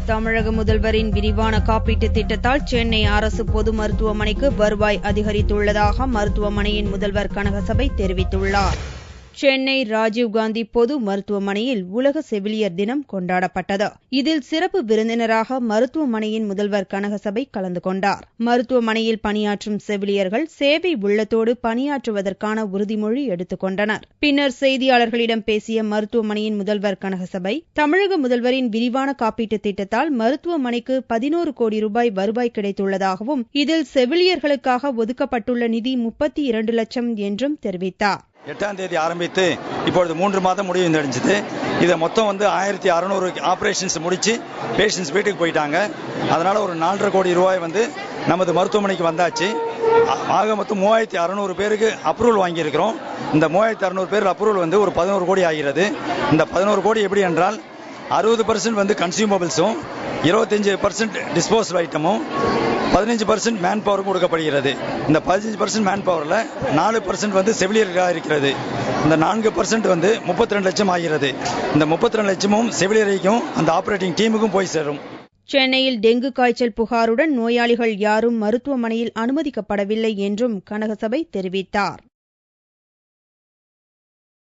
தமிழக முதல்வரின் விரிவான காப்பீட்டுத் திட்டத்தால் சென்னை அரசு பொது மருத்துவமனைக்கு வருவாய் அதிகரித்துள்ளதாக மருத்துவமனையின் முதல்வர் கனகசபை தெரிவித்துள்ளார். சென்னை ராஜீவ்காந்தி பொது மருத்துவமனையில் உலக செவிலியர் தினம் கொண்டாடப்பட்டது. இதில் சிறப்பு விருந்தினராக மருத்துவமனையின் முதல்வர் கனகசபை கலந்து கொண்டார். மருத்துவமனையில் பணியாற்றும் செவிலியர்கள் சேவை உள்ளத்தோடு பணியாற்றுவதற்கான உறுதிமொழி எடுத்துக் கொண்டனர். பின்னர் செய்தியாளர்களிடம் பேசிய மருத்துவமனையின் முதல்வர் கனகசபை, தமிழக முதல்வரின் விரிவான காப்பீட்டுத் திட்டத்தால் மருத்துவமனைக்கு 11 கோடி ரூபாய் வருவாய் கிடைத்துள்ளதாகவும் இதில் செவிலியர்களுக்காக ஒதுக்கப்பட்டுள்ள நிதி 32 லட்சம் என்றும் தெரிவித்தார். 8ஆம் தேதி ஆரம்பித்து இப்பொழுது 3 மாதம் முடிவடைஞ்சது. இதை மொத்தம் 1600 ஆபரேஷன்ஸ் முடிச்சு பேஷண்ட்ஸ் வீட்டுக்கு போயிட்டாங்க. அதனால ஒரு 4.5 கோடி ரூபாய் நமது மருத்துவமனைக்கு வந்தாச்சு. ஆக மொத்தம் 3600 பேருக்கு அப்ரூவல் வாங்கியிருக்கிறோம். இந்த 3600 பேர் அப்ரூவல் ஒரு 11 கோடி ஆகிறது. இந்த 11 கோடி எப்படி என்றால் 60% கன்சியூமபிள்ஸும் 25% டிஸ்போசல் ஐட்டமும் 15% மேன் பவரும் கொடுக்கப்படுகிறது. இந்த 15% மேன் பவர்ல 4% செவிலியர்களாக இருக்கிறது. இந்த 4% 32 லட்சம் ஆகிறது. இந்த 32 லட்சமும் செவிலியரைக்கும் அந்த ஆபரேட்டிங் டீமுக்கும் போய் சேரும். சென்னையில் டெங்கு காய்ச்சல் புகாருடன் நோயாளிகள் யாரும் மருத்துவமனையில் அனுமதிக்கப்படவில்லை என்றும் கனகசபை தெரிவித்தார்.